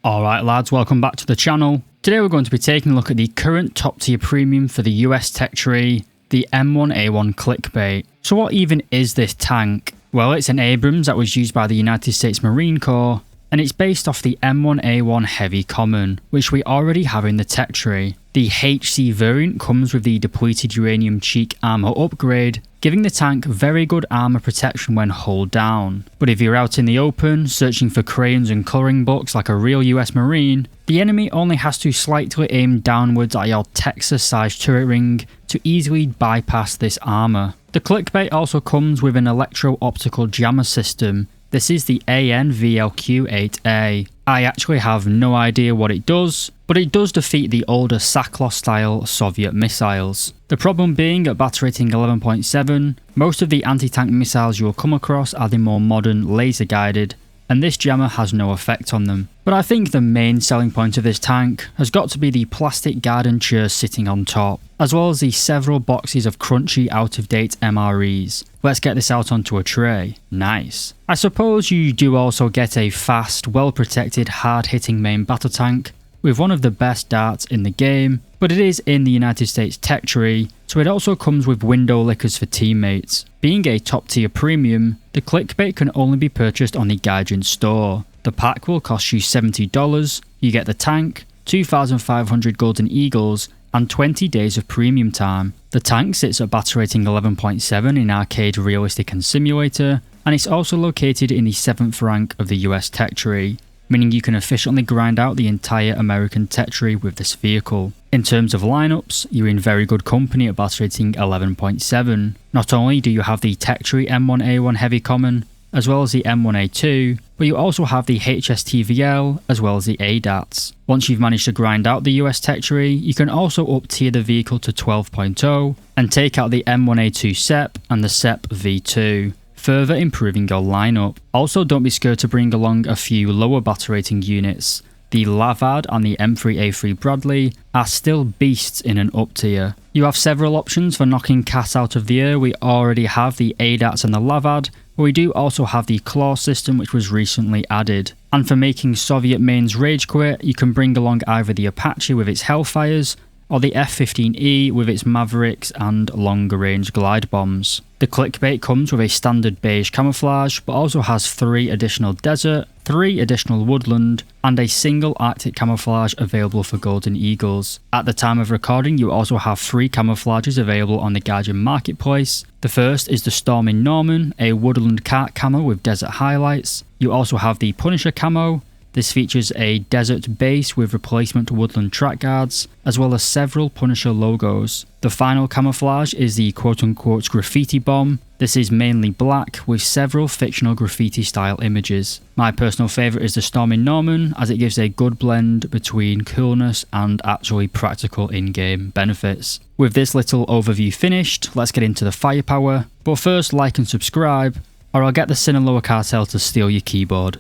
Alright lads, welcome back to the channel. Today we're going to be taking a look at the current top tier premium for the US tech tree, the M1A1 Clickbait. So what even is this tank? Well, it's an Abrams that was used by the United States Marine Corps, and it's based off the M1A1 Heavy Common, which we already have in the tech tree. The HC variant comes with the depleted uranium cheek armor upgrade, giving the tank very good armor protection when hull down. But if you're out in the open, searching for crayons and colouring books like a real US Marine, the enemy only has to slightly aim downwards at your Texas-sized turret ring to easily bypass this armor. The Clickbait also comes with an electro-optical jammer system. This is the ANVLQ-8A. I actually have no idea what it does, but it does defeat the older SAKO style Soviet missiles. The problem being at battle rating 11.7, most of the anti-tank missiles you will come across are the more modern laser guided, and this jammer has no effect on them. But I think the main selling point of this tank has got to be the plastic garden chair sitting on top, as well as the several boxes of crunchy out-of-date MREs. Let's get this out onto a tray. Nice. I suppose you do also get a fast, well-protected, hard-hitting main battle tank with one of the best darts in the game, but it is in the United States tech tree, so it also comes with window lickers for teammates. Being a top tier premium, the Clickbait can only be purchased on the Gaijin store. The pack will cost you $70, you get the tank, 2,500 golden eagles, and 20 days of premium time. The tank sits at battle rating 11.7 in arcade, realistic and simulator, and it's also located in the 7th rank of the US tech tree, meaning you can efficiently grind out the entire American tech tree with this vehicle. In terms of lineups, you're in very good company at battle rating 11.7. Not only do you have the tech tree M1A1 Heavy Common, as well as the M1A2, but you also have the HSTVL as well as the ADATs. Once you've managed to grind out the US tech tree, you can also up tier the vehicle to 12.0 and take out the M1A2 SEP and the SEP V2. Further improving your lineup. Also, don't be scared to bring along a few lower battle rating units. The Lavard and the M3A3 Bradley are still beasts in an up tier. You have several options for knocking cats out of the air. We already have the ADATs and the Lavard, but we do also have the Claw system, which was recently added. And for making Soviet mains rage quit, you can bring along either the Apache with its Hellfires, or the F-15E with its Mavericks and longer range glide bombs. The Clickbait comes with a standard beige camouflage, but also has 3 additional desert, 3 additional woodland, and a single arctic camouflage available for golden eagles. At the time of recording, you also have 3 camouflages available on the Gaijin marketplace. The first is the Storming Norman, a woodland cart camo with desert highlights. You also have the Punisher camo. This features a desert base with replacement woodland track guards, as well as several Punisher logos. The final camouflage is the quote-unquote graffiti bomb. This is mainly black with several fictional graffiti style images. My personal favourite is the Storming Norman, as it gives a good blend between coolness and actually practical in-game benefits. With this little overview finished, let's get into the firepower. But first, like and subscribe, or I'll get the Sinaloa cartel to steal your keyboard.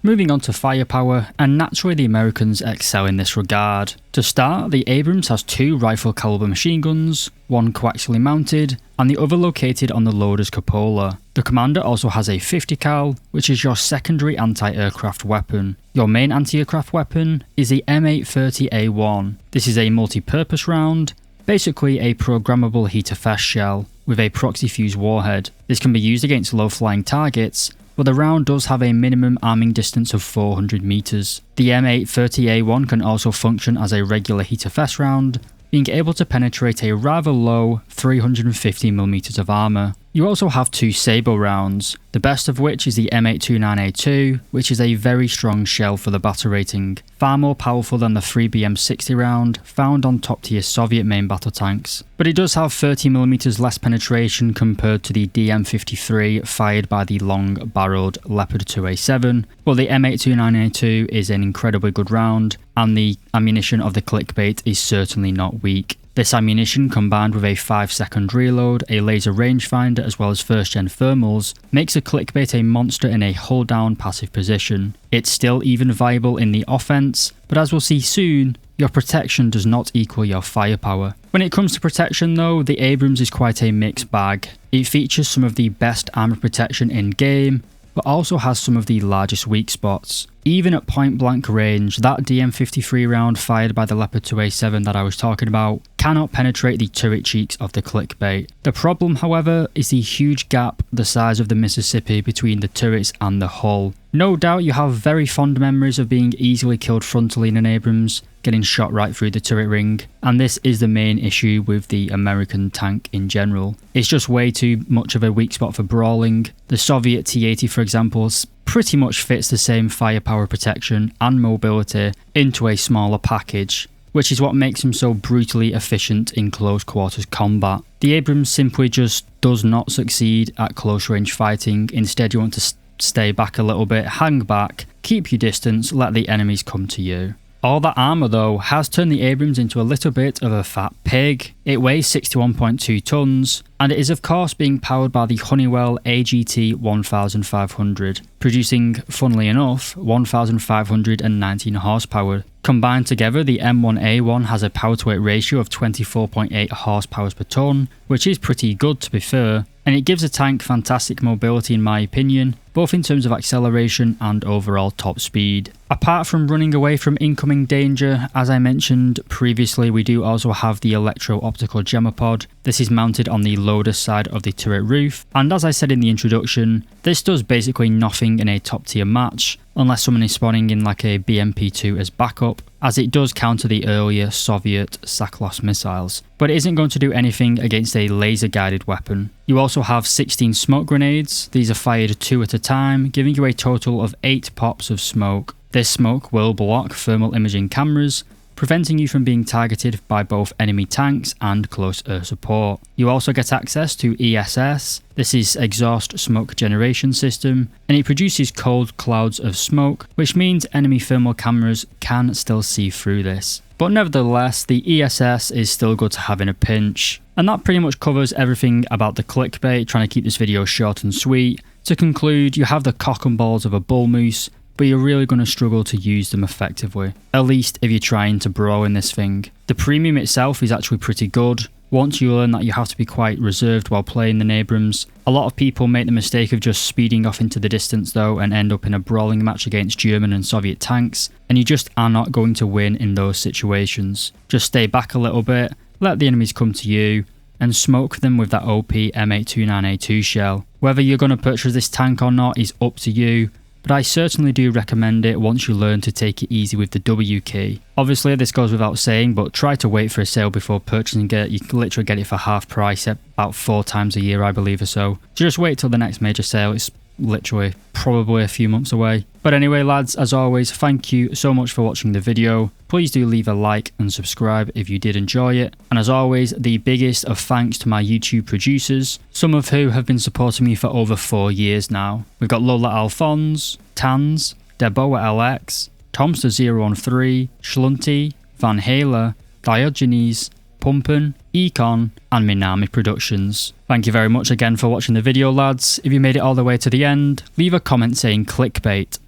Moving on to firepower, and naturally the Americans excel in this regard. To start, the Abrams has 2 rifle caliber machine guns, one coaxially mounted, and the other located on the loader's cupola. The commander also has a 50 cal, which is your secondary anti-aircraft weapon. Your main anti-aircraft weapon is the M830A1. This is a multi-purpose round, basically a programmable heater fast shell, with a proxy fuse warhead. This can be used against low-flying targets, but the round does have a minimum arming distance of 400 meters. The M830A1 can also function as a regular heater fast round, being able to penetrate a rather low 350mm of armor. You also have 2 Sabo rounds, the best of which is the M829A2, which is a very strong shell for the battle rating, far more powerful than the 3BM60 round found on top tier Soviet main battle tanks. But it does have 30mm less penetration compared to the DM53 fired by the long barreled Leopard 2A7, but the M829A2 is an incredibly good round, and the ammunition of the Clickbait is certainly not weak. This ammunition, combined with a 5-second reload, a laser rangefinder as well as first gen thermals, makes a Clickbait a monster in a hull down passive position. It's still even viable in the offense, but as we'll see soon, your protection does not equal your firepower. When it comes to protection though, the Abrams is quite a mixed bag. It features some of the best armor protection in game, but also has some of the largest weak spots. Even at point blank range, that DM53 round fired by the Leopard 2A7 that I was talking about cannot penetrate the turret cheeks of the Clickbait. The problem, however, is the huge gap the size of the Mississippi between the turrets and the hull. No doubt you have very fond memories of being easily killed frontally in an Abrams, getting shot right through the turret ring, and this is the main issue with the American tank in general. It's just way too much of a weak spot for brawling. The Soviet T-80, for example, pretty much fits the same firepower protection and mobility into a smaller package, which is what makes him so brutally efficient in close quarters combat. The Abrams simply just does not succeed at close range fighting. Instead, you want to stay back a little bit, hang back, keep your distance, let the enemies come to you. All that armour though has turned the Abrams into a little bit of a fat pig. It weighs 61.2 tonnes, and it is of course being powered by the Honeywell AGT 1500, producing, funnily enough, 1519 horsepower. Combined together, the M1A1 has a power to weight ratio of 24.8 horsepower per tonne, which is pretty good to be fair, and it gives the tank fantastic mobility in my opinion, both in terms of acceleration and overall top speed. Apart from running away from incoming danger, as I mentioned previously, we do also have the electro-optical gemmer pod. This is mounted on the loader side of the turret roof, and as I said in the introduction, this does basically nothing in a top tier match, unless someone is spawning in like a BMP-2 as backup, as it does counter the earlier Soviet SAKO missiles, but it isn't going to do anything against a laser guided weapon. You also have 16 smoke grenades. These are fired 2 at a time, giving you a total of 8 pops of smoke. This smoke will block thermal imaging cameras, preventing you from being targeted by both enemy tanks and close air support. You also get access to ESS. This is exhaust smoke generation system, and it produces cold clouds of smoke, which means enemy thermal cameras can still see through this. But nevertheless, the ESS is still good to have in a pinch. And that pretty much covers everything about the Clickbait, trying to keep this video short and sweet. To conclude, you have the cock and balls of a bull moose, but you're really going to struggle to use them effectively, at least if you're trying to brawl in this thing. The premium itself is actually pretty good. Once you learn that you have to be quite reserved while playing the Abrams. A lot of people make the mistake of just speeding off into the distance though and end up in a brawling match against German and Soviet tanks, and you just are not going to win in those situations. Just stay back a little bit, let the enemies come to you, and smoke them with that OP M1A1 shell. Whether you're going to purchase this tank or not is up to you, but I certainly do recommend it once you learn to take it easy with the W key. Obviously this goes without saying, but try to wait for a sale before purchasing it. You can literally get it for half price at about 4 times a year I believe or so. Just wait till the next major sale, it's literally probably a few months away. But anyway lads, as always, thank you so much for watching the video. Please do leave a like and subscribe if you did enjoy it. And as always, the biggest of thanks to my YouTube producers, some of who have been supporting me for over 4 years now. We've got Lola Alphonse, Tans, Deboa LX, Tomster013, Schlunty, Van Halen, Diogenes, Pumpin, Econ, and Minami Productions. Thank you very much again for watching the video lads. If you made it all the way to the end, leave a comment saying Clickbait,